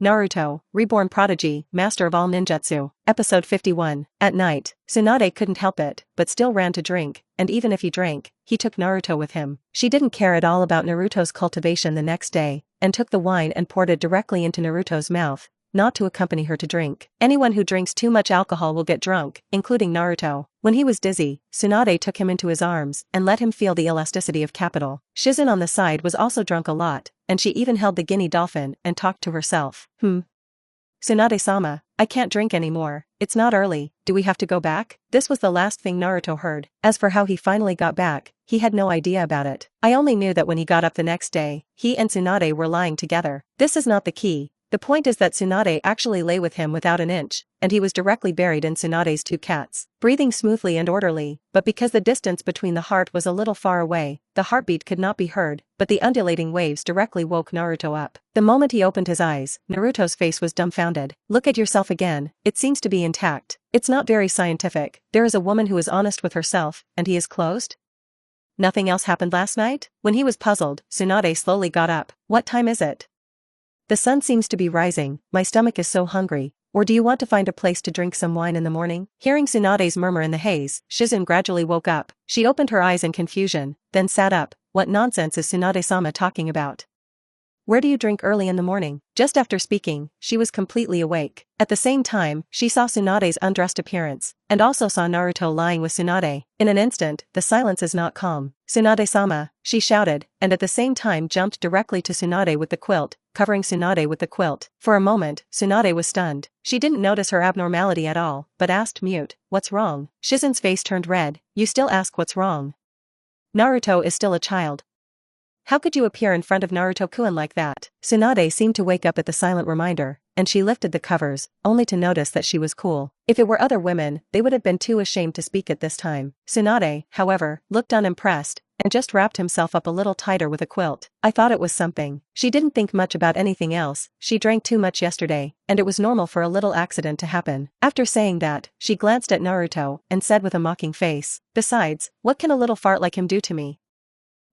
Naruto, Reborn Prodigy, Master of all Ninjutsu. Episode 51. At night, Tsunade couldn't help it, but still ran to drink, and even if he drank, he took Naruto with him. She didn't care at all about Naruto's cultivation the next day, and took the wine and poured it directly into Naruto's mouth, not to accompany her to drink. Anyone who drinks too much alcohol will get drunk, including Naruto. When he was dizzy, Tsunade took him into his arms and let him feel the elasticity of capital. Shizun on the side was also drunk a lot, and she even held the guinea dolphin and talked to herself. Tsunade-sama, I can't drink anymore. It's not early, do we have to go back? This was the last thing Naruto heard. As for how he finally got back, he had no idea about it. I only knew that when he got up the next day, he and Tsunade were lying together. This is not the key. The point is that Tsunade actually lay with him without an inch, and he was directly buried in Tsunade's two cats, breathing smoothly and orderly, but because the distance between the heart was a little far away, the heartbeat could not be heard, but the undulating waves directly woke Naruto up. The moment he opened his eyes, Naruto's face was dumbfounded. Look at yourself again, it seems to be intact. It's not very scientific. There is a woman who is honest with herself, and he is closed? Nothing else happened last night? When he was puzzled, Tsunade slowly got up. What time is it? The sun seems to be rising, my stomach is so hungry, or do you want to find a place to drink some wine in the morning? Hearing Tsunade's murmur in the haze, Shizun gradually woke up. She opened her eyes in confusion, then sat up. What nonsense is Tsunade-sama talking about? Where do you drink early in the morning? Just after speaking, she was completely awake. At the same time, she saw Tsunade's undressed appearance, and also saw Naruto lying with Tsunade. In an instant, the silence is not calm. Tsunade-sama, she shouted, and at the same time jumped directly to Tsunade with the quilt, covering Tsunade with the quilt. For a moment, Tsunade was stunned. She didn't notice her abnormality at all, but asked mute, what's wrong? Shizun's face turned red. You still ask what's wrong? Naruto is still a child. How could you appear in front of Naruto-kun like that? Tsunade seemed to wake up at the silent reminder, and she lifted the covers, only to notice that she was cool. If it were other women, they would have been too ashamed to speak at this time. Tsunade, however, looked unimpressed, and just wrapped himself up a little tighter with a quilt. I thought it was something. She didn't think much about anything else. She drank too much yesterday, and it was normal for a little accident to happen. After saying that, she glanced at Naruto, and said with a mocking face, besides, what can a little fart like him do to me?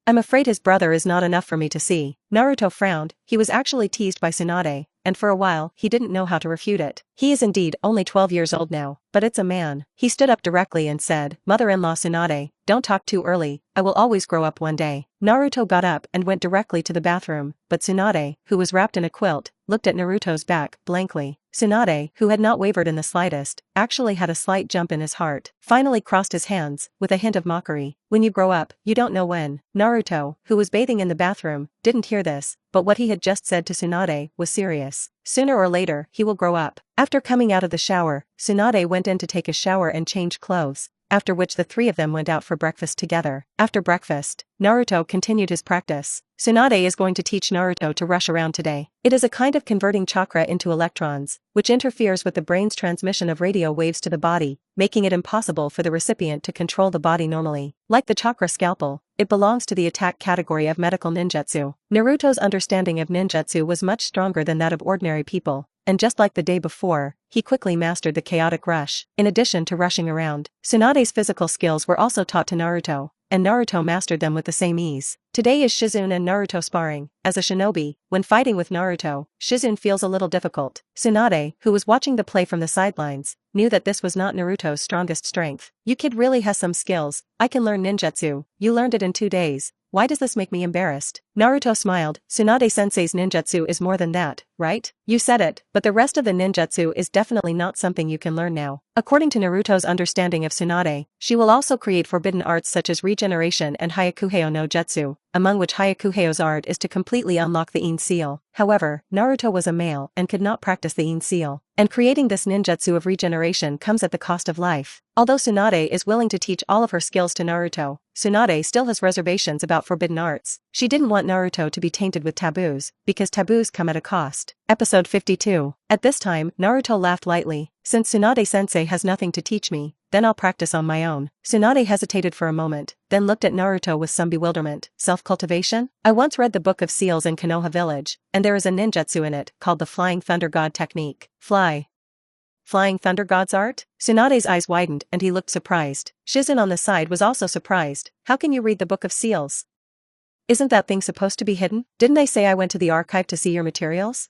I'm afraid his brother is not enough for me to see. Naruto frowned. He was actually teased by Tsunade, and for a while, he didn't know how to refute it. He is indeed only 12 years old now, but it's a man. He stood up directly and said, Mother-in-law Tsunade, don't talk too early, I will always grow up one day. Naruto got up and went directly to the bathroom, but Tsunade, who was wrapped in a quilt, looked at Naruto's back, blankly. Tsunade, who had not wavered in the slightest, actually had a slight jump in his heart, finally crossed his hands, with a hint of mockery. When you grow up, you don't know when. Naruto, who was bathing in the bathroom, didn't hear this, but what he had just said to Tsunade was serious. Sooner or later, he will grow up. After coming out of the shower, Tsunade went in to take a shower and change clothes, after which the three of them went out for breakfast together. After breakfast, Naruto continued his practice. Tsunade is going to teach Naruto to rush around today. It is a kind of converting chakra into electrons, which interferes with the brain's transmission of radio waves to the body, making it impossible for the recipient to control the body normally. Like the chakra scalpel, it belongs to the attack category of medical ninjutsu. Naruto's understanding of ninjutsu was much stronger than that of ordinary people, and just like the day before, he quickly mastered the chaotic rush. In addition to rushing around, Tsunade's physical skills were also taught to Naruto, and Naruto mastered them with the same ease. Today is Shizun and Naruto sparring. As a shinobi, when fighting with Naruto, Shizun feels a little difficult. Tsunade, who was watching the play from the sidelines, knew that this was not Naruto's strongest strength. You kid really has some skills. I can learn ninjutsu. You learned it in 2 days. Why does this make me embarrassed? Naruto smiled. Tsunade-sensei's ninjutsu is more than that, right? You said it, but the rest of the ninjutsu is definitely not something you can learn now. According to Naruto's understanding of Tsunade, she will also create forbidden arts such as regeneration and Hyakuheo no Jutsu, among which Hyakuheo's art is to completely unlock the Yin seal. However, Naruto was a male and could not practice the Yin seal, and creating this ninjutsu of regeneration comes at the cost of life. Although Tsunade is willing to teach all of her skills to Naruto, Tsunade still has reservations about forbidden arts. She didn't want Naruto to be tainted with taboos, because taboos come at a cost. Episode 52. At this time, Naruto laughed lightly. Since Tsunade-sensei has nothing to teach me, then I'll practice on my own. Tsunade hesitated for a moment, then looked at Naruto with some bewilderment. Self-cultivation? I once read the Book of Seals in Konoha Village, and there is a ninjutsu in it called the Flying Thunder God technique. Flying Thunder God's art? Tsunade's eyes widened and he looked surprised. Shizun on the side was also surprised. How can you read the Book of Seals? Isn't that thing supposed to be hidden? Didn't I say I went to the archive to see your materials?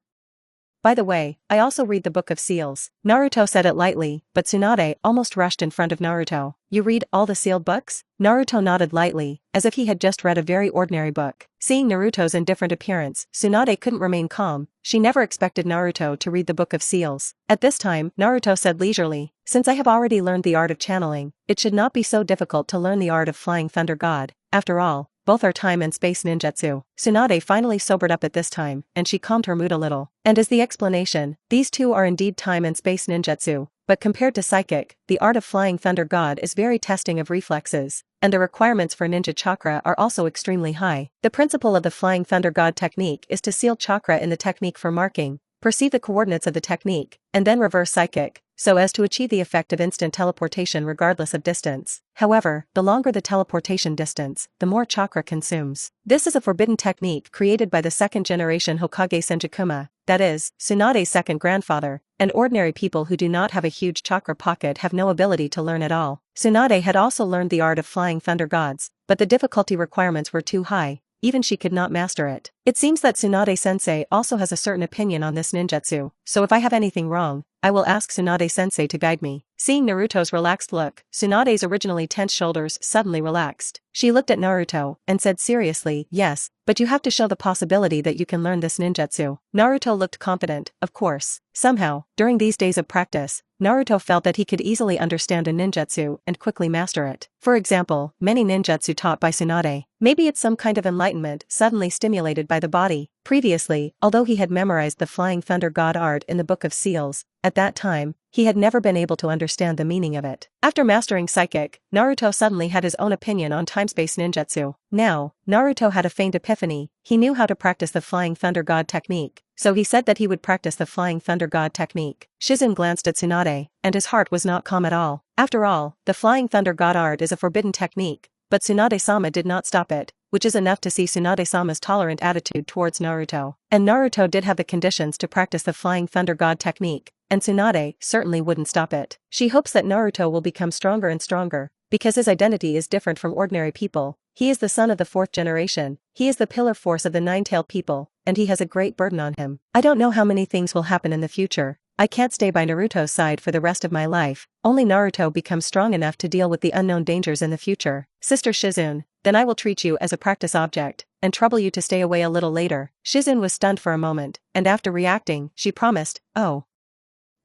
By the way, I also read the Book of Seals. Naruto said it lightly, but Tsunade almost rushed in front of Naruto. You read all the sealed books? Naruto nodded lightly, as if he had just read a very ordinary book. Seeing Naruto's indifferent appearance, Tsunade couldn't remain calm. She never expected Naruto to read the Book of Seals. At this time, Naruto said leisurely, since I have already learned the art of channeling, it should not be so difficult to learn the art of Flying Thunder God. After all, both are time and space ninjutsu. Tsunade finally sobered up at this time, and she calmed her mood a little. And as the explanation, these two are indeed time and space ninjutsu, but compared to psychic, the art of Flying Thunder God is very testing of reflexes, and the requirements for ninja chakra are also extremely high. The principle of the Flying Thunder God technique is to seal chakra in the technique for marking, perceive the coordinates of the technique, and then reverse psychic, so as to achieve the effect of instant teleportation regardless of distance. However, the longer the teleportation distance, the more chakra consumes. This is a forbidden technique created by the second-generation Hokage Senjukuma, that is, Tsunade's second grandfather, and ordinary people who do not have a huge chakra pocket have no ability to learn at all. Tsunade had also learned the art of Flying Thunder Gods, but the difficulty requirements were too high. Even she could not master it. It seems that Tsunade-sensei also has a certain opinion on this ninjutsu, so if I have anything wrong, I will ask Tsunade-sensei to guide me. Seeing Naruto's relaxed look, Tsunade's originally tense shoulders suddenly relaxed. She looked at Naruto and said seriously, yes, but you have to show the possibility that you can learn this ninjutsu. Naruto looked confident, of course. Somehow, during these days of practice, Naruto felt that he could easily understand a ninjutsu and quickly master it. For example, many ninjutsu taught by Tsunade. Maybe it's some kind of enlightenment suddenly stimulated by the body. Previously, although he had memorized the Flying Thunder God art in the Book of Seals, at that time, he had never been able to understand the meaning of it. After mastering psychic, Naruto suddenly had his own opinion on time-space ninjutsu. Now, Naruto had a faint epiphany. He knew how to practice the Flying Thunder God technique, so he said that he would practice the Flying Thunder God technique. Shizun glanced at Tsunade, and his heart was not calm at all. After all, the Flying Thunder God art is a forbidden technique, but Tsunade-sama did not stop it, which is enough to see Tsunade-sama's tolerant attitude towards Naruto. And Naruto did have the conditions to practice the Flying Thunder God technique, and Tsunade certainly wouldn't stop it. She hopes that Naruto will become stronger and stronger, because his identity is different from ordinary people. He is the son of the fourth generation, he is the pillar force of the Nine-Tailed people, and he has a great burden on him. I don't know how many things will happen in the future. I can't stay by Naruto's side for the rest of my life. Only Naruto becomes strong enough to deal with the unknown dangers in the future. Sister Shizun, then I will treat you as a practice object, and trouble you to stay away a little later. Shizun was stunned for a moment, and after reacting, she promised, oh.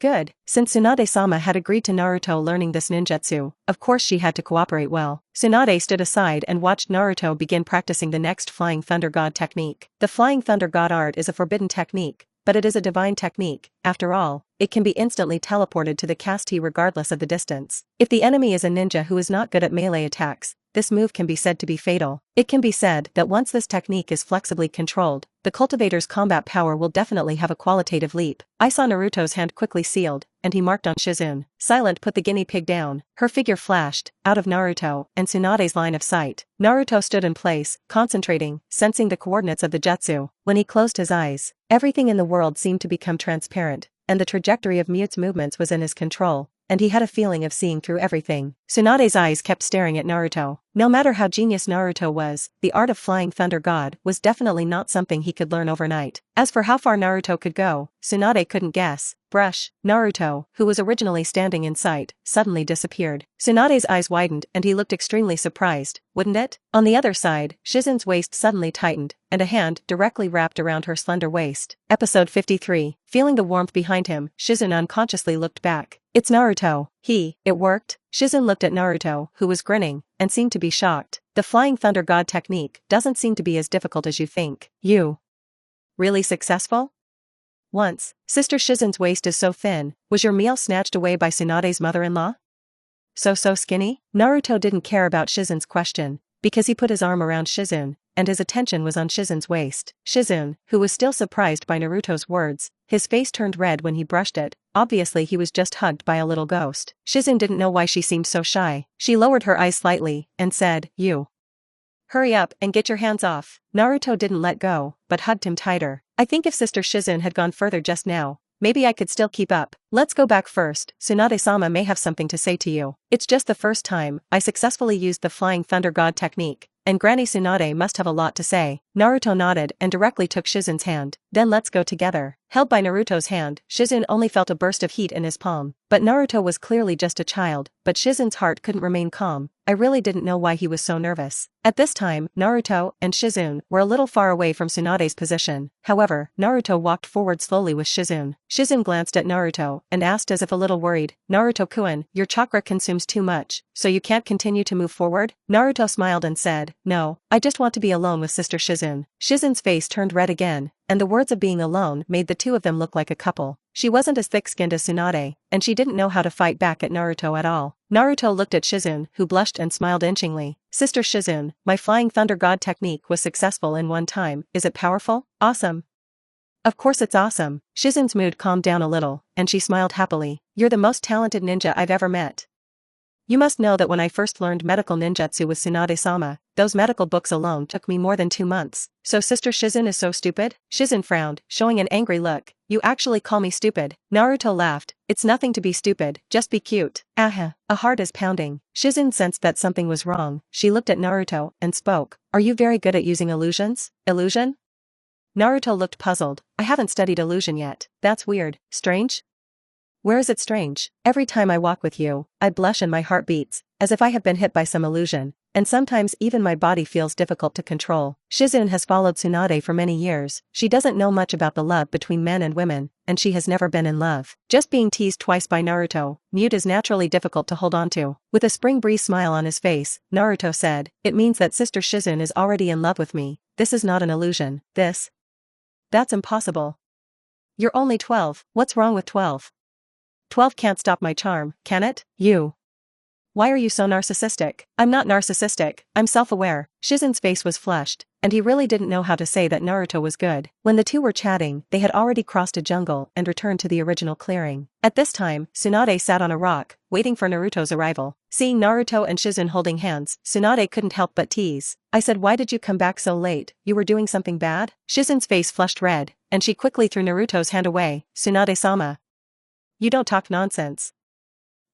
Good. Since Tsunade-sama had agreed to Naruto learning this ninjutsu, of course she had to cooperate well. Tsunade stood aside and watched Naruto begin practicing the next Flying Thunder God technique. The Flying Thunder God art is a forbidden technique, but it is a divine technique. After all, it can be instantly teleported to the castee regardless of the distance. If the enemy is a ninja who is not good at melee attacks, this move can be said to be fatal. It can be said that once this technique is flexibly controlled, the cultivator's combat power will definitely have a qualitative leap. I saw Naruto's hand quickly sealed, and he marked on Shizun. Silent put the guinea pig down. Her figure flashed, out of Naruto and Tsunade's line of sight. Naruto stood in place, concentrating, sensing the coordinates of the jutsu. When he closed his eyes, everything in the world seemed to become transparent, and the trajectory of Mute's movements was in his control, and he had a feeling of seeing through everything. Tsunade's eyes kept staring at Naruto. No matter how genius Naruto was, the art of Flying Thunder God was definitely not something he could learn overnight. As for how far Naruto could go, Tsunade couldn't guess. Brush. Naruto, who was originally standing in sight, suddenly disappeared. Tsunade's eyes widened and he looked extremely surprised, wouldn't it? On the other side, Shizun's waist suddenly tightened, and a hand directly wrapped around her slender waist. Episode 53. Feeling the warmth behind him, Shizun unconsciously looked back. It's Naruto. It worked? Shizun looked at Naruto, who was grinning, and seemed to be shocked. The Flying Thunder God technique doesn't seem to be as difficult as you think. You really successful? Once, Sister Shizun's waist is so thin, was your meal snatched away by Tsunade's mother-in-law? So skinny? Naruto didn't care about Shizun's question, because he put his arm around Shizun, and his attention was on Shizun's waist. Shizun, who was still surprised by Naruto's words, his face turned red when he brushed it. Obviously he was just hugged by a little ghost. Shizun didn't know why she seemed so shy. She lowered her eyes slightly, and said, you. Hurry up and get your hands off. Naruto didn't let go, but hugged him tighter. I think if Sister Shizun had gone further just now, maybe I could still keep up. Let's go back first. Tsunade-sama may have something to say to you. It's just the first time I successfully used the Flying Thunder God technique, and Granny Tsunade must have a lot to say. Naruto nodded and directly took Shizun's hand. Then let's go together. Held by Naruto's hand, Shizune only felt a burst of heat in his palm. But Naruto was clearly just a child, but Shizune's heart couldn't remain calm. I really didn't know why he was so nervous. At this time, Naruto and Shizune were a little far away from Tsunade's position. However, Naruto walked forward slowly with Shizune. Shizune glanced at Naruto and asked as if a little worried, Naruto-kun, your chakra consumes too much, so you can't continue to move forward? Naruto smiled and said, no, I just want to be alone with Sister Shizune. Shizune's face turned red again, and the words of being alone made the two of them look like a couple. She wasn't as thick-skinned as Tsunade, and she didn't know how to fight back at Naruto at all. Naruto looked at Shizune, who blushed and smiled inchingly. Sister Shizune, my Flying Thunder God technique was successful in one time. Is it powerful? Awesome. Of course it's awesome. Shizune's mood calmed down a little, and she smiled happily. You're the most talented ninja I've ever met. You must know that when I first learned medical ninjutsu with Tsunade-sama, those medical books alone took me more than 2 months. So Sister Shizune is so stupid? Shizune frowned, showing an angry look. You actually call me stupid? Naruto laughed. It's nothing to be stupid, just be cute. Aha. A heart is pounding. Shizune sensed that something was wrong. She looked at Naruto and spoke. Are you very good at using illusions? Illusion? Naruto looked puzzled. I haven't studied illusion yet. That's weird. Strange? Where is it strange? Every time I walk with you, I blush and my heart beats, as if I have been hit by some illusion, and sometimes even my body feels difficult to control. Shizune has followed Tsunade for many years. She doesn't know much about the love between men and women, and she has never been in love. Just being teased twice by Naruto, mute is naturally difficult to hold on to. With a spring breeze smile on his face, Naruto said, it means that Sister Shizune is already in love with me. This is not an illusion. That's impossible. You're only 12. What's wrong with 12? 12 can't stop my charm, can it? You. Why are you so narcissistic? I'm not narcissistic, I'm self-aware. Shizune's face was flushed, and he really didn't know how to say that Naruto was good. When the two were chatting, they had already crossed a jungle and returned to the original clearing. At this time, Tsunade sat on a rock, waiting for Naruto's arrival. Seeing Naruto and Shizune holding hands, Tsunade couldn't help but tease. I said, why did you come back so late? You were doing something bad? Shizune's face flushed red, and she quickly threw Naruto's hand away. Tsunade-sama. You don't talk nonsense.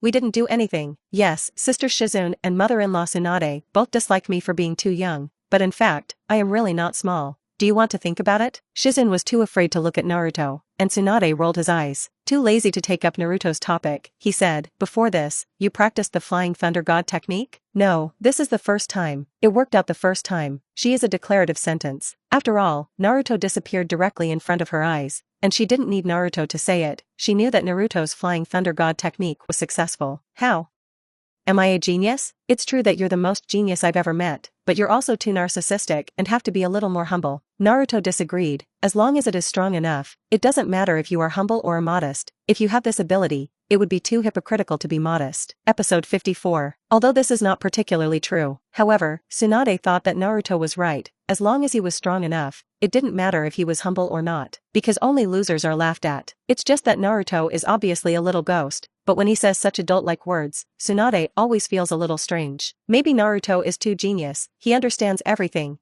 We didn't do anything. Yes, Sister Shizune and mother-in-law Tsunade both dislike me for being too young, but in fact, I am really not small. Do you want to think about it? Shizune was too afraid to look at Naruto, and Tsunade rolled his eyes. Too lazy to take up Naruto's topic, he said, before this, you practiced the Flying Thunder God technique? No, this is the first time. It worked out the first time. She is a declarative sentence. After all, Naruto disappeared directly in front of her eyes, and she didn't need Naruto to say it. She knew that Naruto's Flying Thunder God technique was successful. How? Am I a genius? It's true that you're the most genius I've ever met, but you're also too narcissistic and have to be a little more humble. Naruto disagreed. As long as it is strong enough, it doesn't matter if you are humble or modest. If you have this ability, it would be too hypocritical to be modest. Episode 54. Although this is not particularly true, however, Tsunade thought that Naruto was right. As long as he was strong enough, it didn't matter if he was humble or not, because only losers are laughed at. It's just that Naruto is obviously a little ghost, but when he says such adult-like words, Tsunade always feels a little strange. Maybe Naruto is too genius. He understands everything.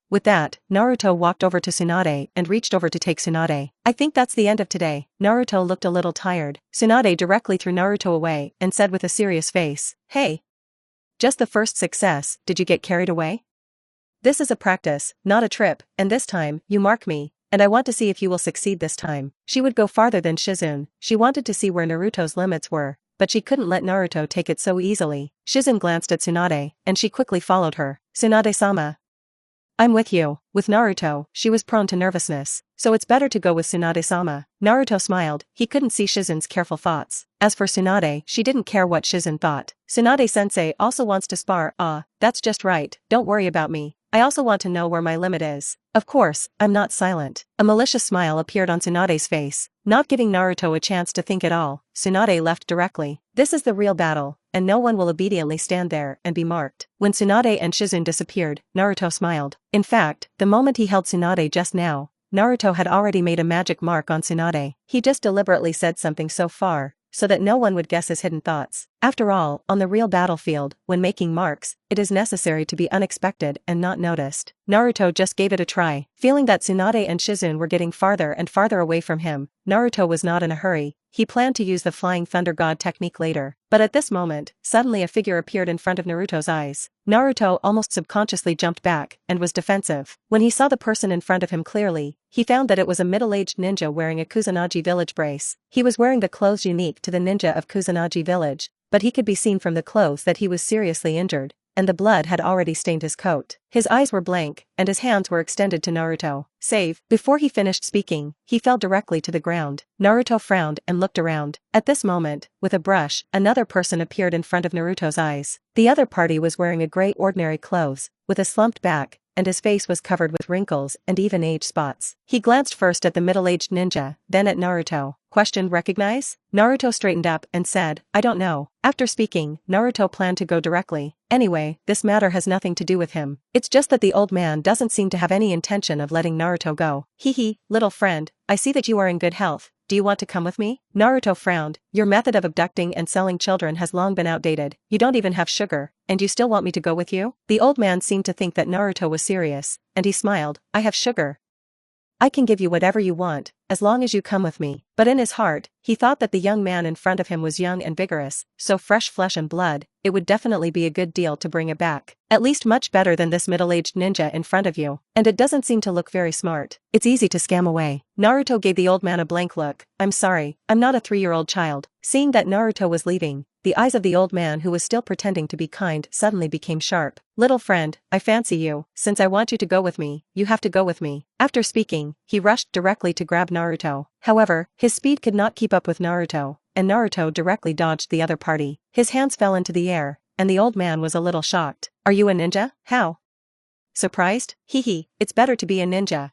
With that, Naruto walked over to Tsunade and reached over to take Tsunade. I think that's the end of today. Naruto looked a little tired. Tsunade directly threw Naruto away and said with a serious face, hey. Just the first success, did you get carried away? This is a practice, not a trip, and this time, you mark me, and I want to see if you will succeed this time. She would go farther than Shizune. She wanted to see where Naruto's limits were, but she couldn't let Naruto take it so easily. Shizune glanced at Tsunade, and she quickly followed her. Tsunade-sama. I'm with you. With Naruto, she was prone to nervousness, so it's better to go with Tsunade-sama. Naruto smiled. He couldn't see Shizune's careful thoughts. As for Tsunade, she didn't care what Shizune thought. Tsunade-sensei also wants to spar. That's just right. Don't worry about me. I also want to know where my limit is. Of course, I'm not silent. A malicious smile appeared on Tsunade's face. Not giving Naruto a chance to think at all, Tsunade left directly. This is the real battle, and no one will obediently stand there and be marked. When Tsunade and Shizune disappeared, Naruto smiled. In fact, the moment he held Tsunade just now, Naruto had already made a magic mark on Tsunade. He just deliberately said something so far, so that no one would guess his hidden thoughts. After all, on the real battlefield, when making marks, it is necessary to be unexpected and not noticed. Naruto just gave it a try. Feeling that Tsunade and Shizune were getting farther and farther away from him, Naruto was not in a hurry. He planned to use the Flying Thunder God technique later. But at this moment, suddenly a figure appeared in front of Naruto's eyes. Naruto almost subconsciously jumped back and was defensive. When he saw the person in front of him clearly, he found that it was a middle-aged ninja wearing a Kusanagi village brace. He was wearing the clothes unique to the ninja of Kusanagi village, but he could be seen from the clothes that he was seriously injured, and the blood had already stained his coat. His eyes were blank, and his hands were extended to Naruto. Save. Before he finished speaking, he fell directly to the ground. Naruto frowned and looked around. At this moment, with a brush, another person appeared in front of Naruto's eyes. The other party was wearing a gray ordinary clothes, with a slumped back, and his face was covered with wrinkles and even age spots. He glanced first at the middle-aged ninja, then at Naruto. Questioned, recognize? Naruto straightened up and said, I don't know. After speaking, Naruto planned to go directly. Anyway, this matter has nothing to do with him. It's just that the old man doesn't seem to have any intention of letting Naruto go. Hee, little friend, I see that you are in good health. Do you want to come with me? Naruto frowned. Your method of abducting and selling children has long been outdated. You don't even have sugar, and you still want me to go with you? The old man seemed to think that Naruto was serious, and he smiled. I have sugar. I can give you whatever you want, as long as you come with me. But in his heart, he thought that the young man in front of him was young and vigorous, so fresh flesh and blood, it would definitely be a good deal to bring it back. At least much better than this middle-aged ninja in front of you. And it doesn't seem to look very smart. It's easy to scam away. Naruto gave the old man a blank look. I'm sorry, I'm not a 3-year-old child. Seeing that Naruto was leaving, the eyes of the old man who was still pretending to be kind suddenly became sharp. Little friend, I fancy you. Since I want you to go with me, you have to go with me. After speaking, he rushed directly to grab Naruto. However, his speed could not keep up with Naruto, and Naruto directly dodged the other party. His hands fell into the air, and the old man was a little shocked. Are you a ninja? How? Surprised? Hee, it's better to be a ninja.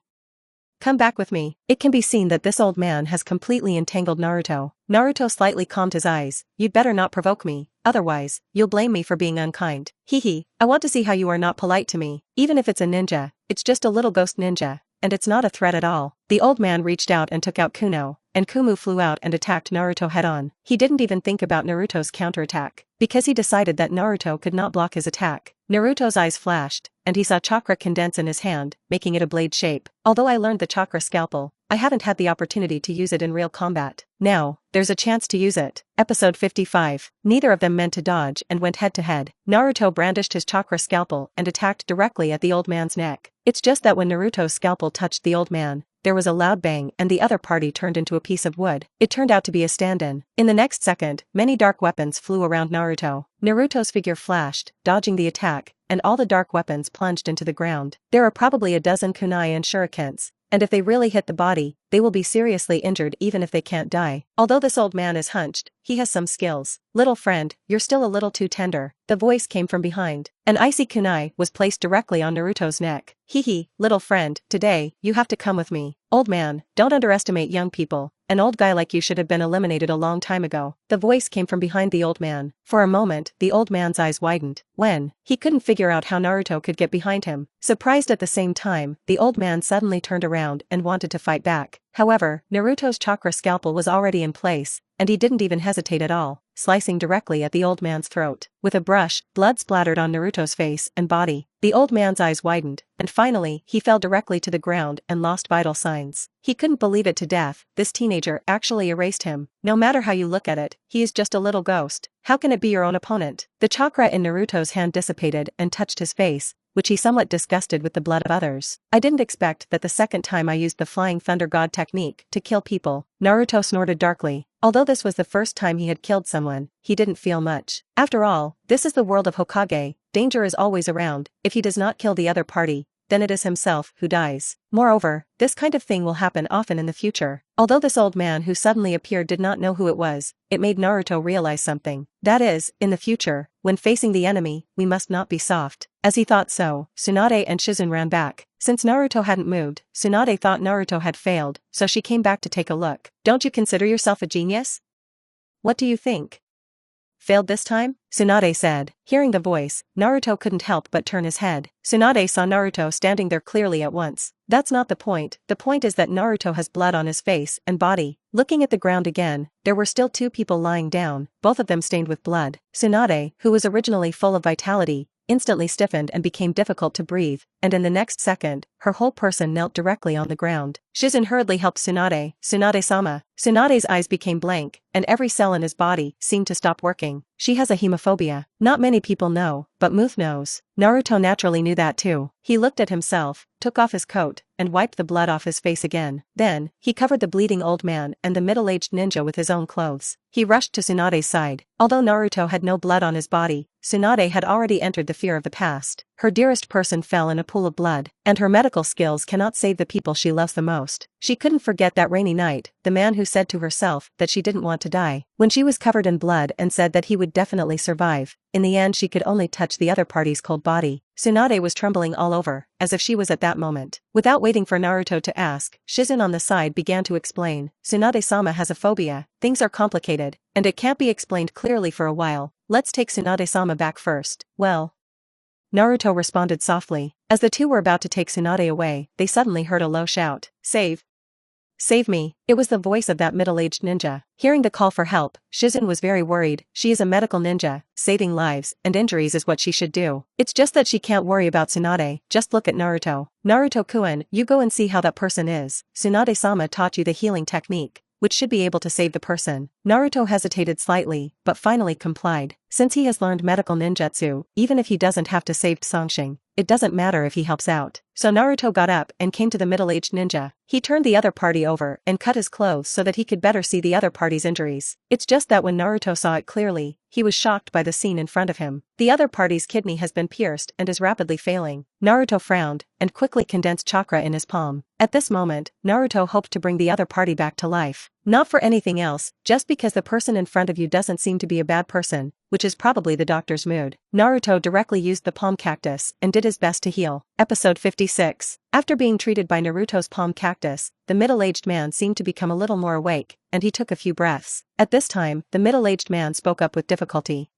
Come back with me. It can be seen that this old man has completely entangled Naruto. Naruto slightly calmed his eyes. You'd better not provoke me, otherwise, you'll blame me for being unkind. Hee, I want to see how you are not polite to me. Even if it's a ninja, it's just a little ghost ninja, and it's not a threat at all. The old man reached out and took out Kuno, and Kumu flew out and attacked Naruto head-on. He didn't even think about Naruto's counterattack, because he decided that Naruto could not block his attack. Naruto's eyes flashed, and he saw chakra condense in his hand, making it a blade shape. Although I learned the chakra scalpel, I haven't had the opportunity to use it in real combat. Now, there's a chance to use it. Episode 55. Neither of them meant to dodge and went head-to-head. Naruto brandished his chakra scalpel and attacked directly at the old man's neck. It's just that when Naruto's scalpel touched the old man, there was a loud bang and the other party turned into a piece of wood. It turned out to be a stand-in. In the next second, many dark weapons flew around Naruto. Naruto's figure flashed, dodging the attack, and all the dark weapons plunged into the ground. There are probably a dozen kunai and shurikens, and if they really hit the body, they will be seriously injured even if they can't die. Although this old man is hunched, he has some skills. Little friend, you're still a little too tender. The voice came from behind. An icy kunai was placed directly on Naruto's neck. Hee, little friend, today, you have to come with me. Old man, don't underestimate young people. An old guy like you should have been eliminated a long time ago. The voice came from behind the old man. For a moment, the old man's eyes widened. When? He couldn't figure out how Naruto could get behind him. Surprised at the same time, the old man suddenly turned around and wanted to fight back. However, Naruto's chakra scalpel was already in place, and he didn't even hesitate at all, slicing directly at the old man's throat. With a brush, blood splattered on Naruto's face and body. The old man's eyes widened, and finally, he fell directly to the ground and lost vital signs. He couldn't believe it to death. This teenager actually erased him. No matter how you look at it, he is just a little ghost. How can it be your own opponent? The chakra in Naruto's hand dissipated and touched his face, which he somewhat disgusted with the blood of others. I didn't expect that the second time I used the Flying Thunder God technique to kill people. Naruto snorted darkly. Although this was the first time he had killed someone, he didn't feel much. After all, this is the world of Hokage. Danger is always around. If he does not kill the other party, then it is himself who dies. Moreover, this kind of thing will happen often in the future. Although this old man who suddenly appeared did not know who it was, it made Naruto realize something. That is, in the future, when facing the enemy, we must not be soft. As he thought so, Tsunade and Shizune ran back. Since Naruto hadn't moved, Tsunade thought Naruto had failed, so she came back to take a look. Don't you consider yourself a genius? What do you think? Failed this time? Tsunade said. Hearing the voice, Naruto couldn't help but turn his head. Tsunade saw Naruto standing there clearly at once. That's not the point is that Naruto has blood on his face and body. Looking at the ground again, there were still two people lying down, both of them stained with blood. Tsunade, who was originally full of vitality, instantly stiffened and became difficult to breathe, and in the next second, her whole person knelt directly on the ground. Shizen hurriedly helped Tsunade. Tsunade-sama. Tsunade's eyes became blank, and every cell in his body seemed to stop working. She has a hemophobia. Not many people know, but Muth knows. Naruto naturally knew that too. He looked at himself, took off his coat, and wiped the blood off his face again. Then, he covered the bleeding old man and the middle-aged ninja with his own clothes. He rushed to Tsunade's side. Although Naruto had no blood on his body, Tsunade had already entered the fear of the past. Her dearest person fell in a pool of blood, and her medical skills cannot save the people she loves the most. She couldn't forget that rainy night, the man who said to herself that she didn't want to die. When she was covered in blood and said that he would definitely survive, in the end she could only touch the other party's cold body. Tsunade was trembling all over, as if she was at that moment. Without waiting for Naruto to ask, Shizen on the side began to explain. Tsunade-sama has a phobia, things are complicated, and it can't be explained clearly for a while. Let's take Tsunade-sama back first. Well, Naruto responded softly. As the two were about to take Tsunade away, they suddenly heard a low shout. Save! Save me! It was the voice of that middle-aged ninja. Hearing the call for help, Shizen was very worried. She is a medical ninja. Saving lives and injuries is what she should do. It's just that she can't worry about Tsunade. Just look at Naruto. Naruto-kun, you go and see how that person is. Tsunade-sama taught you the healing technique, which should be able to save the person. Naruto hesitated slightly, but finally complied. Since he has learned medical ninjutsu, even if he doesn't have to save Songshing, it doesn't matter if he helps out. So Naruto got up and came to the middle-aged ninja. He turned the other party over and cut his clothes so that he could better see the other party's injuries. It's just that when Naruto saw it clearly, he was shocked by the scene in front of him. The other party's kidney has been pierced and is rapidly failing. Naruto frowned and quickly condensed chakra in his palm. At this moment, Naruto hoped to bring the other party back to life. Not for anything else, just because the person in front of you doesn't seem to be a bad person, which is probably the doctor's mood. Naruto directly used the palm cactus and did his best to heal. Episode 56. After being treated by Naruto's palm cactus, the middle-aged man seemed to become a little more awake, and he took a few breaths. At this time, the middle-aged man spoke up with difficulty.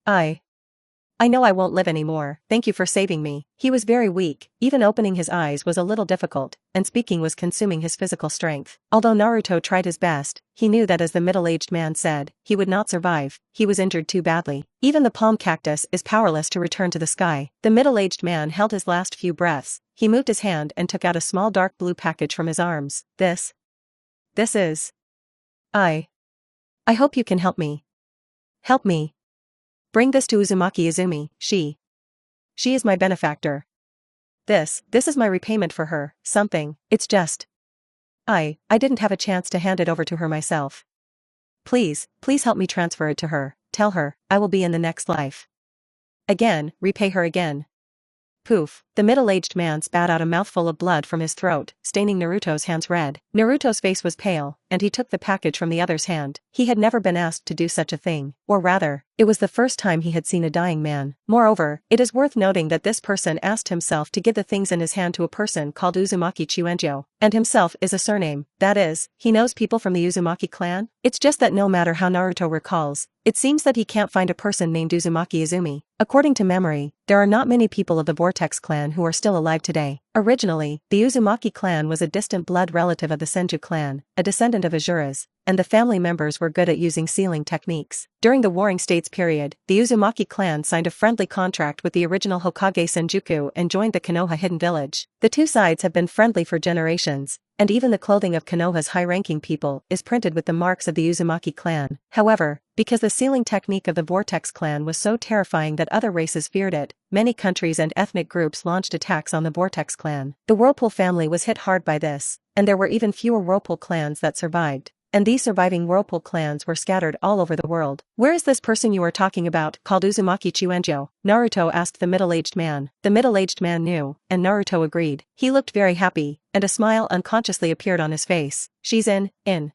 I know I won't live anymore. Thank you for saving me. He was very weak, even opening his eyes was a little difficult, and speaking was consuming his physical strength. Although Naruto tried his best, he knew that as the middle-aged man said, he would not survive. He was injured too badly. Even the palm cactus is powerless to return to the sky. The middle-aged man held his last few breaths. He moved his hand and took out a small dark blue package from his arms. This is... I hope you can help me. Help me. Bring this to Uzumaki Izumi. She is my benefactor. This is my repayment for her. Something. It's just... I didn't have a chance to hand it over to her myself. Please help me transfer it to her. Tell her, I will be in the next life. Again, repay her again. Poof. The middle-aged man spat out a mouthful of blood from his throat, staining Naruto's hands red. Naruto's face was pale, and he took the package from the other's hand. He had never been asked to do such a thing, or rather, it was the first time he had seen a dying man. Moreover, it is worth noting that this person asked himself to give the things in his hand to a person called Uzumaki Chuenjo, and himself is a surname. That is, he knows people from the Uzumaki clan? It's just that no matter how Naruto recalls, it seems that he can't find a person named Uzumaki Izumi. According to memory, there are not many people of the Vortex clan who are still alive today. Originally, the Uzumaki clan was a distant blood relative of the Senju clan, a descendant of Asuras, and the family members were good at using sealing techniques. During the Warring States period, the Uzumaki clan signed a friendly contract with the original Hokage Senjuku and joined the Konoha Hidden Village. The two sides have been friendly for generations, and even the clothing of Konoha's high-ranking people is printed with the marks of the Uzumaki clan. However, because the sealing technique of the Vortex clan was so terrifying that other races feared it, many countries and ethnic groups launched attacks on the Vortex clan. The Whirlpool family was hit hard by this, and there were even fewer Whirlpool clans that survived. And these surviving Whirlpool clans were scattered all over the world. Where is this person you are talking about, called Uzumaki Chuenjo? Naruto asked the middle-aged man. The middle-aged man knew, and Naruto agreed. He looked very happy, and a smile unconsciously appeared on his face. She's in.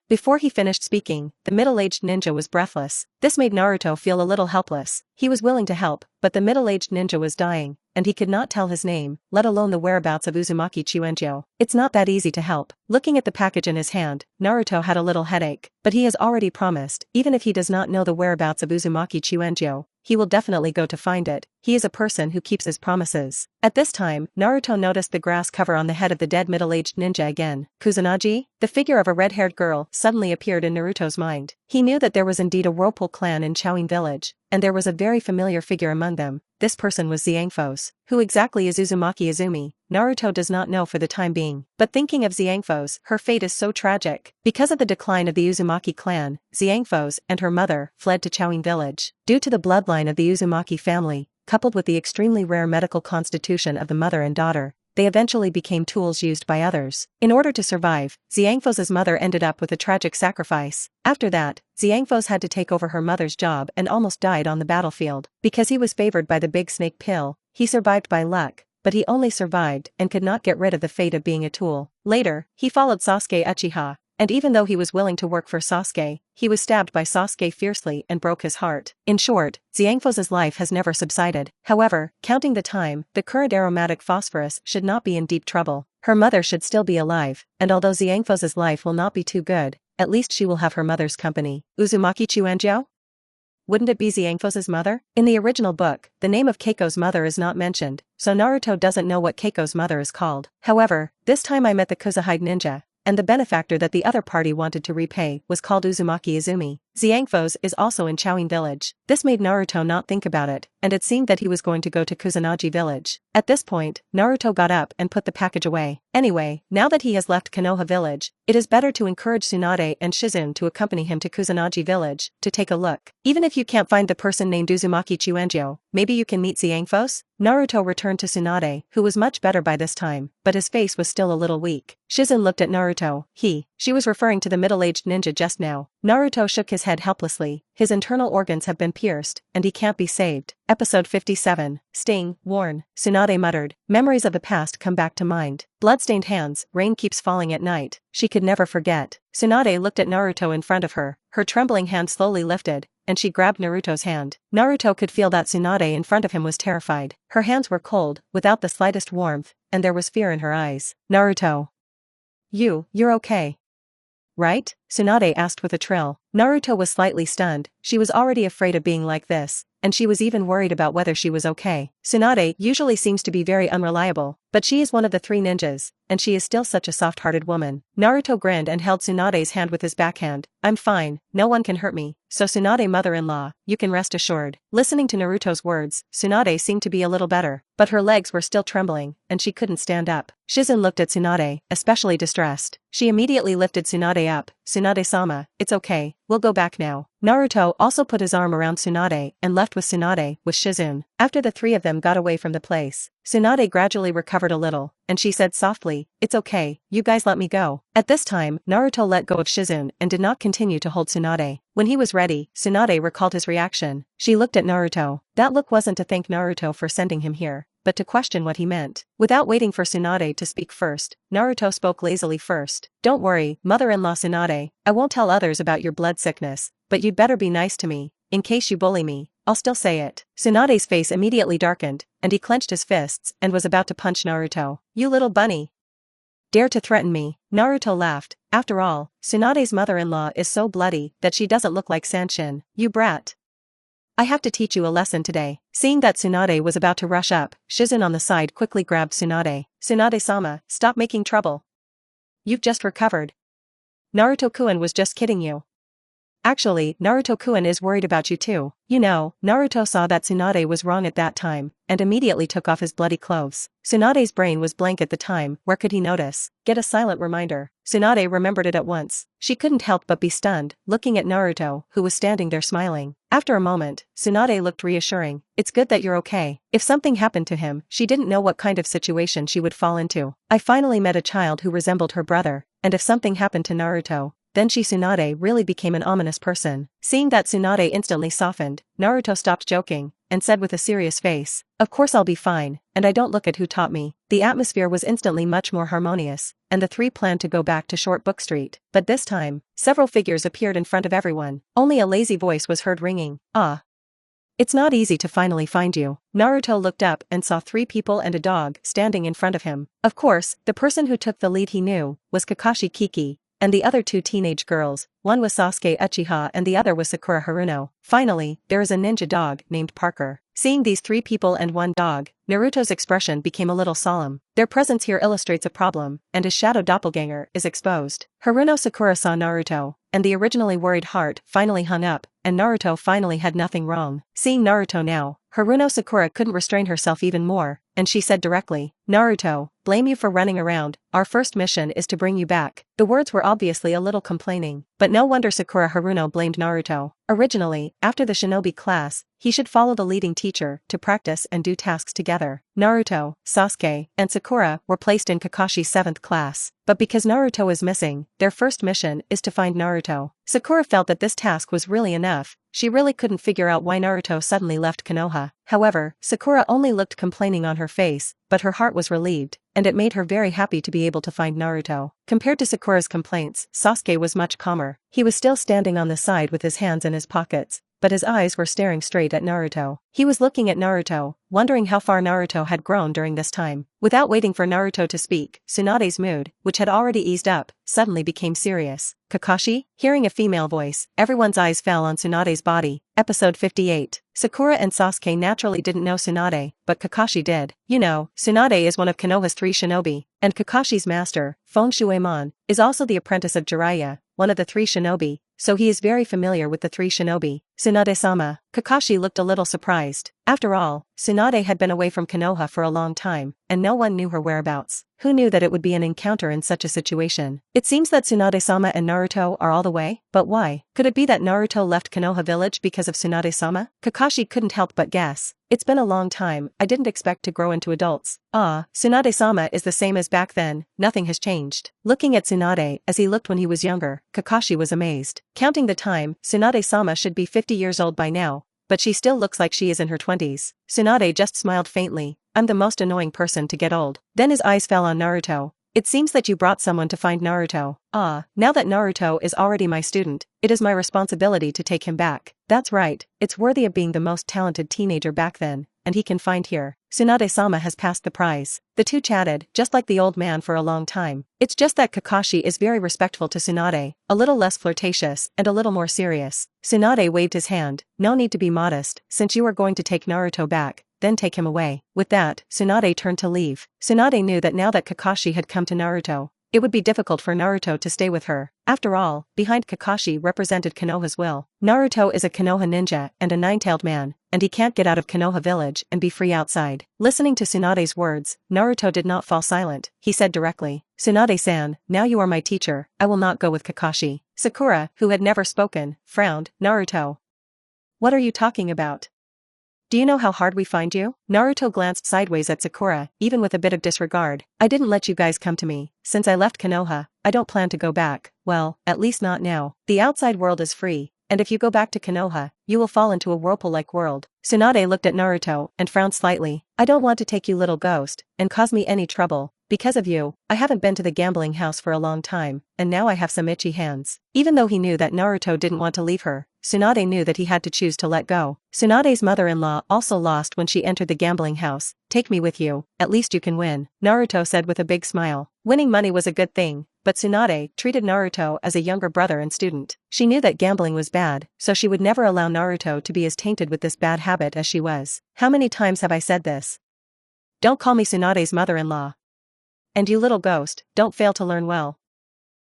Before he finished speaking, the middle-aged ninja was breathless. This made Naruto feel a little helpless. He was willing to help, but the middle-aged ninja was dying, and he could not tell his name, let alone the whereabouts of Uzumaki Chuenjo. It's not that easy to help. Looking at the package in his hand, Naruto had a little headache, but he has already promised, even if he does not know the whereabouts of Uzumaki Chuenjo, he will definitely go to find it. He is a person who keeps his promises. At this time, Naruto noticed the grass cover on the head of the dead middle-aged ninja again. Kusanagi? The figure of a red-haired girl suddenly appeared in Naruto's mind. He knew that there was indeed a whirlpool clan in Chowing village, and there was a very familiar figure among them. This person was Xiangfos. Who exactly is Uzumaki Izumi? Naruto does not know for the time being. But thinking of Xiangfos, her fate is so tragic. Because of the decline of the Uzumaki clan, Xiangfos and her mother fled to Chowing village. Due to the bloodline of the Uzumaki family, coupled with the extremely rare medical constitution of the mother and daughter, they eventually became tools used by others. In order to survive, Xiangfos' mother ended up with a tragic sacrifice. After that, Xiangfos had to take over her mother's job and almost died on the battlefield. Because he was favored by the big snake pill, he survived by luck, but he only survived and could not get rid of the fate of being a tool. Later, he followed Sasuke Uchiha, and even though he was willing to work for Sasuke, he was stabbed by Sasuke fiercely and broke his heart. In short, Xiangfos' life has never subsided. However, counting the time, the current aromatic phosphorus should not be in deep trouble. Her mother should still be alive, and although Xiangfos' life will not be too good, at least she will have her mother's company. Uzumaki Chuenjo? Wouldn't it be Xiangfos' mother? In the original book, the name of Keiko's mother is not mentioned, so Naruto doesn't know what Keiko's mother is called. However, this time I met the Kusanagi ninja, and the benefactor that the other party wanted to repay was called Uzumaki Izumi. Xiangfos is also in Chowing village. This made Naruto not think about it, and it seemed that he was going to go to Kusanagi village. At this point, Naruto got up and put the package away. Anyway, now that he has left Konoha village, it is better to encourage Tsunade and Shizune to accompany him to Kusanagi village to take a look. Even if you can't find the person named Uzumaki Chuenjo, maybe you can meet Xiangfos? Naruto returned to Tsunade, who was much better by this time, but his face was still a little weak. Shizune looked at Naruto. She was referring to the middle-aged ninja just now. Naruto shook his head helplessly. His internal organs have been pierced, and he can't be saved. Episode 57. Sting, Warn. Tsunade muttered. Memories of the past come back to mind. Bloodstained hands, rain keeps falling at night. She could never forget. Tsunade looked at Naruto in front of her. Her trembling hand slowly lifted, and she grabbed Naruto's hand. Naruto could feel that Tsunade in front of him was terrified. Her hands were cold, without the slightest warmth, and there was fear in her eyes. Naruto. You're okay, right? Tsunade asked with a trill. Naruto was slightly stunned. She was already afraid of being like this, and she was even worried about whether she was okay. Tsunade usually seems to be very unreliable, but she is one of the three ninjas, and she is still such a soft-hearted woman. Naruto grinned and held Tsunade's hand with his backhand. I'm fine, no one can hurt me, so Tsunade mother-in-law, you can rest assured. Listening to Naruto's words, Tsunade seemed to be a little better, but her legs were still trembling, and she couldn't stand up. Shizune looked at Tsunade, especially distressed. She immediately lifted Tsunade up. Tsunade-sama, it's okay, we'll go back now. Naruto also put his arm around Tsunade and left with Tsunade with Shizune. After the three of them got away from the place, Tsunade gradually recovered a little, and she said softly, it's okay, you guys let me go. At this time, Naruto let go of Shizune and did not continue to hold Tsunade. When he was ready, Tsunade recalled his reaction. She looked at Naruto. That look wasn't to thank Naruto for sending him here, but to question what he meant. Without waiting for Tsunade to speak first, Naruto spoke lazily first. Don't worry, mother-in-law Tsunade, I won't tell others about your blood sickness, but you'd better be nice to me. In case you bully me, I'll still say it. Tsunade's face immediately darkened, and he clenched his fists and was about to punch Naruto. You little bunny. Dare to threaten me? Naruto laughed. After all, Tsunade's mother-in-law is so bloody that she doesn't look like Sanshin. You brat. I have to teach you a lesson today. Seeing that Tsunade was about to rush up, Shizune on the side quickly grabbed Tsunade. Tsunade-sama, stop making trouble. You've just recovered. Naruto-kun was just kidding you. Actually, Naruto-kun is worried about you too. You know, Naruto saw that Tsunade was wrong at that time, and immediately took off his bloody clothes. Tsunade's brain was blank at the time, where could he notice? Get a silent reminder. Tsunade remembered it at once. She couldn't help but be stunned, looking at Naruto, who was standing there smiling. After a moment, Tsunade looked reassuring. It's good that you're okay. If something happened to him, she didn't know what kind of situation she would fall into. I finally met a child who resembled her brother, and if something happened to Naruto, then Tsunade really became an ominous person. Seeing that Tsunade instantly softened, Naruto stopped joking and said with a serious face, "Of course I'll be fine, and I don't look at who taught me." The atmosphere was instantly much more harmonious, and the three planned to go back to Short Book Street. But this time, several figures appeared in front of everyone. Only a lazy voice was heard ringing. "Ah. It's not easy to finally find you." Naruto looked up and saw three people and a dog standing in front of him. Of course, the person who took the lead he knew was Kakashi Kiki, and the other two teenage girls, one was Sasuke Uchiha and the other was Sakura Haruno. Finally, there is a ninja dog named Parker. Seeing these three people and one dog, Naruto's expression became a little solemn. Their presence here illustrates a problem, and his shadow doppelganger is exposed. Haruno Sakura saw Naruto, and the originally worried heart finally hung up, and Naruto finally had nothing wrong. Seeing Naruto now, Haruno Sakura couldn't restrain herself even more, and she said directly, "Naruto, blame you for running around, our first mission is to bring you back." The words were obviously a little complaining, but no wonder Sakura Haruno blamed Naruto. Originally, after the Shinobi class, he should follow the leading teacher to practice and do tasks together. Naruto, Sasuke, and Sakura were placed in Kakashi's 7th class. But because Naruto is missing, their first mission is to find Naruto. Sakura felt that this task was really enough. She really couldn't figure out why Naruto suddenly left Konoha. However, Sakura only looked complaining on her face, but her heart was relieved, and it made her very happy to be able to find Naruto. Compared to Sakura's complaints, Sasuke was much calmer. He was still standing on the side with his hands in his pockets, but his eyes were staring straight at Naruto. He was looking at Naruto, wondering how far Naruto had grown during this time. Without waiting for Naruto to speak, Tsunade's mood, which had already eased up, suddenly became serious. "Kakashi?" Hearing a female voice, everyone's eyes fell on Tsunade's body. Episode 58. Sakura and Sasuke naturally didn't know Tsunade, but Kakashi did. You know, Tsunade is one of Konoha's 3 shinobi, and Kakashi's master, Feng Shueimon, is also the apprentice of Jiraiya, one of the 3 shinobi, so he is very familiar with the 3 shinobi. "Tsunade-sama." Kakashi looked a little surprised. After all, Tsunade had been away from Konoha for a long time, and no one knew her whereabouts. Who knew that it would be an encounter in such a situation? It seems that Tsunade-sama and Naruto are all the way, but why? Could it be that Naruto left Konoha village because of Tsunade-sama? Kakashi couldn't help but guess. "It's been a long time, I didn't expect to grow into adults." "Ah, Tsunade-sama is the same as back then, nothing has changed." Looking at Tsunade as he looked when he was younger, Kakashi was amazed. Counting the time, Tsunade-sama should be 50 years old by now, but she still looks like she is in her 20s. Tsunade just smiled faintly. "I'm the most annoying person to get old." Then his eyes fell on Naruto. "It seems that you brought someone to find Naruto." "Ah, now that Naruto is already my student, it is my responsibility to take him back." "That's right, it's worthy of being the most talented teenager back then, and he can find here. Tsunade-sama has passed the prize." The two chatted, just like the old man for a long time. It's just that Kakashi is very respectful to Tsunade, a little less flirtatious and a little more serious. Tsunade waved his hand. "No need to be modest, since you are going to take Naruto back, then take him away." With that, Tsunade turned to leave. Tsunade knew that now that Kakashi had come to Naruto, it would be difficult for Naruto to stay with her. After all, behind Kakashi represented Konoha's will. Naruto is a Konoha ninja and a 9-tailed man, and he can't get out of Konoha village and be free outside. Listening to Tsunade's words, Naruto did not fall silent. He said directly, "Tsunade-san, now you are my teacher, I will not go with Kakashi." Sakura, who had never spoken, frowned. "Naruto, what are you talking about? Do you know how hard we find you?" Naruto glanced sideways at Sakura, even with a bit of disregard. "I didn't let you guys come to me. Since I left Konoha, I don't plan to go back. Well, at least not now. The outside world is free, and if you go back to Konoha, you will fall into a whirlpool-like world." Tsunade looked at Naruto and frowned slightly. "I don't want to take you, little ghost, and cause me any trouble. Because of you, I haven't been to the gambling house for a long time, and now I have some itchy hands." Even though he knew that Naruto didn't want to leave her, Tsunade knew that he had to choose to let go. Tsunade's mother-in-law also lost when she entered the gambling house. "Take me with you, at least you can win," Naruto said with a big smile. Winning money was a good thing, but Tsunade treated Naruto as a younger brother and student. She knew that gambling was bad, so she would never allow Naruto to be as tainted with this bad habit as she was. How many times have I said this? Don't call me Tsunade's mother-in-law. And you little ghost, don't fail to learn well.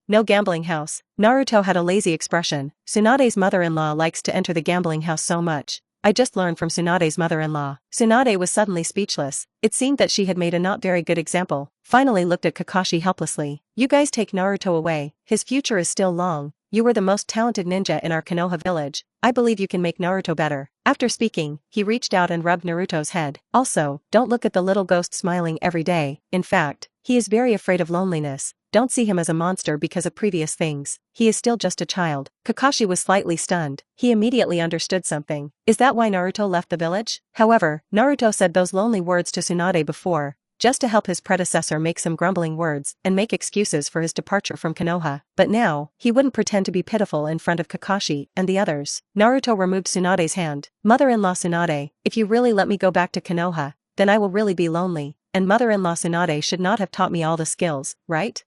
No gambling house. Naruto had a lazy expression. Tsunade's mother-in-law likes to enter the gambling house so much. I just learned from Tsunade's mother-in-law. Tsunade was suddenly speechless. It seemed that she had made a not very good example. Finally looked at Kakashi helplessly. "You guys take Naruto away, his future is still long. You were the most talented ninja in our Konoha village. I believe you can make Naruto better." After speaking, he reached out and rubbed Naruto's head. "Also, don't look at the little ghost smiling every day. In fact, he is very afraid of loneliness. don't see him as a monster because of previous things. He is still just a child. Kakashi was slightly stunned. He immediately understood something. Is that why Naruto left the village? However, Naruto said those lonely words to Tsunade before, just to help his predecessor make some grumbling words and make excuses for his departure from Konoha. But now, he wouldn't pretend to be pitiful in front of Kakashi and the others. Naruto removed Tsunade's hand. Mother-in-law Tsunade, if you really let me go back to Konoha, then I will really be lonely, and mother-in-law Tsunade should not have taught me all the skills, right?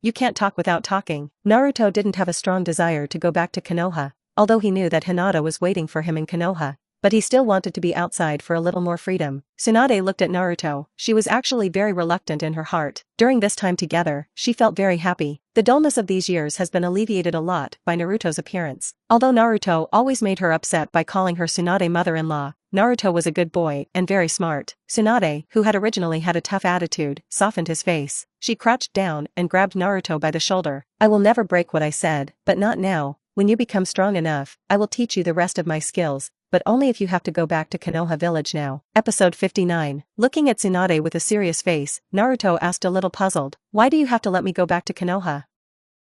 You can't talk without talking. Naruto didn't have a strong desire to go back to Konoha, although he knew that Hinata was waiting for him in Konoha. But he still wanted to be outside for a little more freedom. Tsunade looked at Naruto. She was actually very reluctant in her heart. During this time together, she felt very happy. The dullness of these years has been alleviated a lot by Naruto's appearance. Although Naruto always made her upset by calling her Tsunade mother-in-law, Naruto was a good boy and very smart. Tsunade, who had originally had a tough attitude, softened his face. She crouched down and grabbed Naruto by the shoulder. I will never break what I said, but not now. When you become strong enough, I will teach you the rest of my skills, but only if you have to go back to Konoha village now. Episode 59. Looking at Tsunade with a serious face, Naruto asked a little puzzled, why do you have to let me go back to Konoha?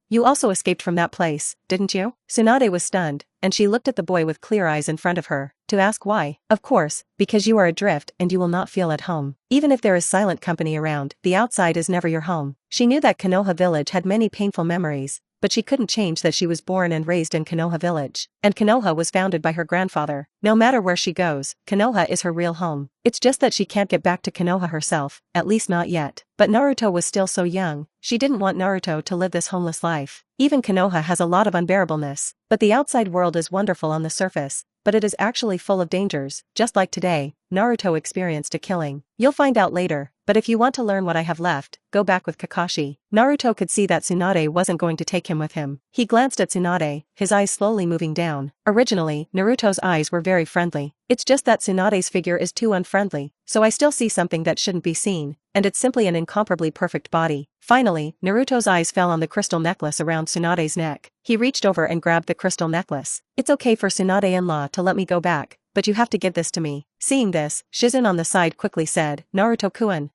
You also escaped from that place, didn't you? Tsunade was stunned, and she looked at the boy with clear eyes in front of her. To ask why? Of course, because you are adrift and you will not feel at home. Even if there is silent company around, the outside is never your home. She knew that Konoha village had many painful memories, but she couldn't change that she was born and raised in Konoha village. And Konoha was founded by her grandfather. No matter where she goes, Konoha is her real home. It's just that she can't get back to Konoha herself, at least not yet. But Naruto was still so young, she didn't want Naruto to live this homeless life. Even Konoha has a lot of unbearableness, but the outside world is wonderful on the surface, but it is actually full of dangers. Just like today, Naruto experienced a killing. You'll find out later, but if you want to learn what I have left, go back with Kakashi. Naruto could see that Tsunade wasn't going to take him with him. He glanced at Tsunade, his eyes slowly moving down. Originally, Naruto's eyes were very friendly. It's just that Tsunade's figure is too unfriendly, so I still see something that shouldn't be seen, and it's simply an incomparably perfect body. Finally, Naruto's eyes fell on the crystal necklace around Tsunade's neck. He reached over and grabbed the crystal necklace. It's okay for Tsunade-in-law to let me go back, but you have to give this to me. Seeing this, Shizen on the side quickly said, Naruto-kun.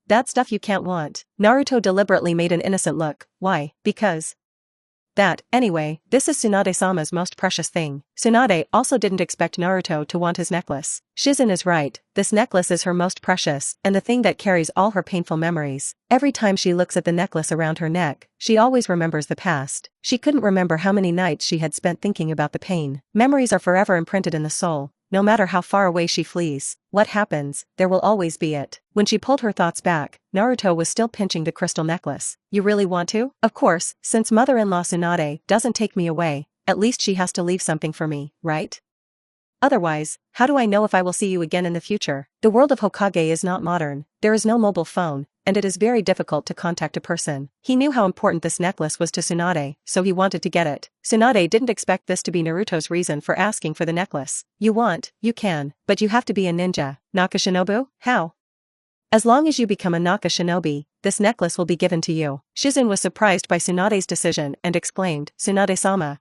That stuff you can't want. Naruto deliberately made an innocent look. Why? Because anyway, this is Tsunade-sama's most precious thing. Tsunade also didn't expect Naruto to want his necklace. Shizen is right, this necklace is her most precious, and the thing that carries all her painful memories. Every time she looks at the necklace around her neck, she always remembers the past. She couldn't remember how many nights she had spent thinking about the pain. Memories are forever imprinted in the soul. No matter how far away she flees, what happens, there will always be it. When she pulled her thoughts back, Naruto was still pinching the crystal necklace. You really want to? Of course, since mother-in-law Tsunade doesn't take me away, at least she has to leave something for me, right? Otherwise, how do I know if I will see you again in the future? The world of Hokage is not modern, there is no mobile phone, and it is very difficult to contact a person. He knew how important this necklace was to Tsunade, so he wanted to get it. Tsunade didn't expect this to be Naruto's reason for asking for the necklace. You can, but you have to be a ninja. Naka Shinobu? How? As long as you become a Naka Shinobi, this necklace will be given to you. Shizen was surprised by Tsunade's decision and exclaimed, Tsunade-sama.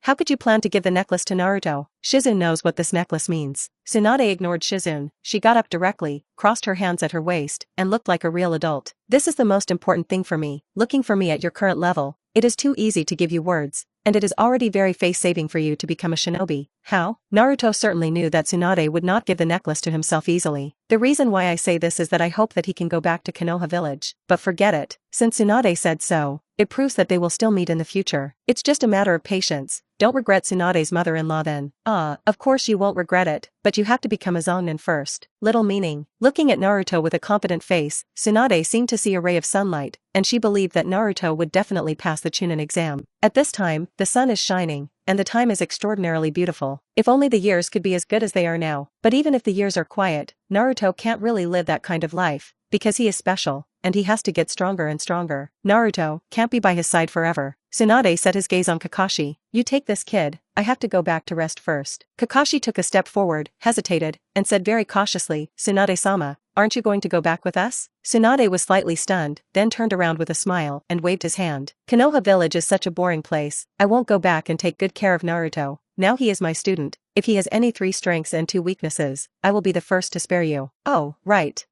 How could you plan to give the necklace to Naruto? Shizen knows what this necklace means. Tsunade ignored Shizen. She got up directly, crossed her hands at her waist, and looked like a real adult. This is the most important thing for me. Looking for me at your current level, it is too easy to give you words, and it is already very face-saving for you to become a shinobi. How? Naruto certainly knew that Tsunade would not give the necklace to himself easily. The reason why I say this is that I hope that he can go back to Konoha village. But forget it. Since Tsunade said so, it proves that they will still meet in the future. It's just a matter of patience. Don't regret Tsunade's mother-in-law then. Of course you won't regret it, but you have to become a Zonnin first. Little meaning. Looking at Naruto with a confident face, Tsunade seemed to see a ray of sunlight, and she believed that Naruto would definitely pass the Chunin exam. At this time, the sun is shining, and the time is extraordinarily beautiful. If only the years could be as good as they are now. But even if the years are quiet, Naruto can't really live that kind of life, because he is special, and he has to get stronger and stronger. Naruto can't be by his side forever. Tsunade set his gaze on Kakashi. You take this kid, I have to go back to rest first. Kakashi took a step forward, hesitated, and said very cautiously, Tsunade-sama, aren't you going to go back with us? Tsunade was slightly stunned, then turned around with a smile and waved his hand. Konoha village is such a boring place. I won't go back and take good care of Naruto. Now he is my student. If he has any 3 strengths and 2 weaknesses, I will be the first to spare you. Oh, right.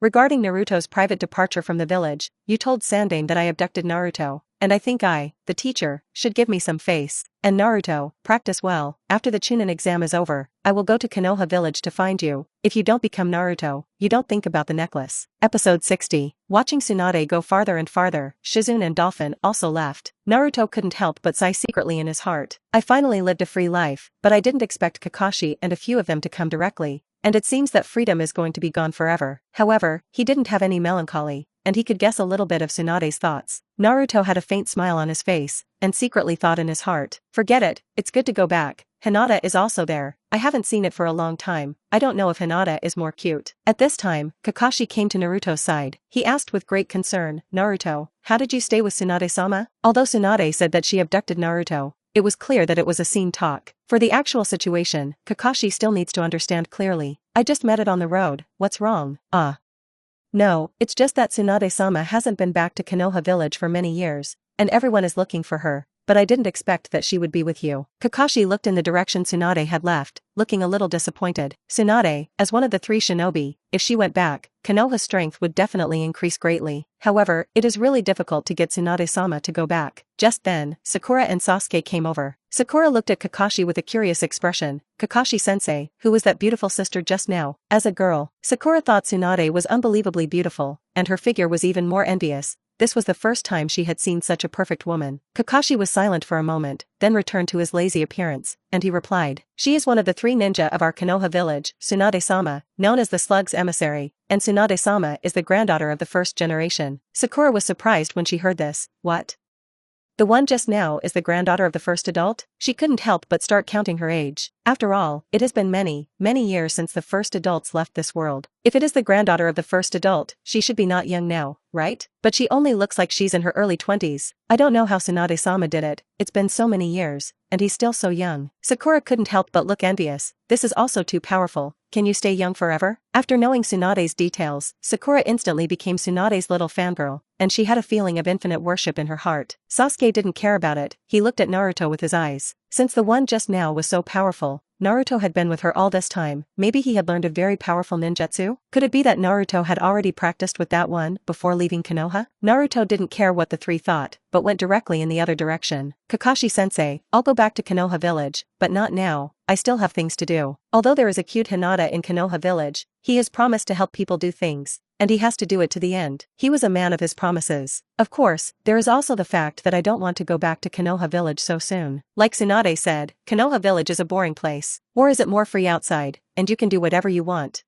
Regarding Naruto's private departure from the village, you told Sandaime that I abducted Naruto, and I think the teacher, should give me some face. And Naruto, practice well. After the Chunin exam is over, I will go to Konoha village to find you. If you don't become Naruto, you don't think about the necklace. Episode 60. Watching Tsunade go farther and farther, Shizune and Dolphin also left. Naruto couldn't help but sigh secretly in his heart. I finally lived a free life, but I didn't expect Kakashi and a few of them to come directly. And it seems that freedom is going to be gone forever. However, he didn't have any melancholy, and he could guess a little bit of Tsunade's thoughts. Naruto had a faint smile on his face, and secretly thought in his heart, forget it, it's good to go back. Hinata is also there. I haven't seen it for a long time. I don't know if Hinata is more cute. At this time, Kakashi came to Naruto's side. He asked with great concern, Naruto, how did you stay with Tsunade-sama? Although Tsunade said that she abducted Naruto, it was clear that it was a scene talk. For the actual situation, Kakashi still needs to understand clearly. I just met it on the road. What's wrong? No, it's just that Tsunade-sama hasn't been back to Konoha village for many years, and everyone is looking for her, but I didn't expect that she would be with you. Kakashi looked in the direction Tsunade had left, looking a little disappointed. Tsunade, as one of the 3 shinobi, if she went back, Konoha's strength would definitely increase greatly. However, it is really difficult to get Tsunade-sama to go back. Just then, Sakura and Sasuke came over. Sakura looked at Kakashi with a curious expression. Kakashi-sensei, who was that beautiful sister just now? As a girl, Sakura thought Tsunade was unbelievably beautiful, and her figure was even more envious. This was the first time she had seen such a perfect woman. Kakashi was silent for a moment, then returned to his lazy appearance, and he replied, she is one of the 3 ninja of our Konoha village, Tsunade-sama, known as the Slug's emissary, and Tsunade-sama is the granddaughter of the 1st generation. Sakura was surprised when she heard this. What? The one just now is the granddaughter of the first adult? She couldn't help but start counting her age. After all, it has been many, many years since the first adults left this world. If it is the granddaughter of the first adult, she should be not young now, right? But she only looks like she's in her early 20s. I don't know how Tsunade-sama did it. It's been so many years, and he's still so young. Sakura couldn't help but look envious. This is also too powerful. Can you stay young forever? After knowing Tsunade's details, Sakura instantly became Tsunade's little fangirl, and she had a feeling of infinite worship in her heart. Sasuke didn't care about it. He looked at Naruto with his eyes. Since the one just now was so powerful, Naruto had been with her all this time. Maybe he had learned a very powerful ninjutsu? Could it be that Naruto had already practiced with that one before leaving Konoha? Naruto didn't care what the 3 thought, but went directly in the other direction. Kakashi-sensei, I'll go back to Konoha village, but not now. I still have things to do. Although there is a cute Hinata in Konoha village, he has promised to help people do things, and he has to do it to the end. He was a man of his promises. Of course, there is also the fact that I don't want to go back to Konoha village so soon. Like Tsunade said, Konoha village is a boring place. Or is it more free outside, and you can do whatever you want?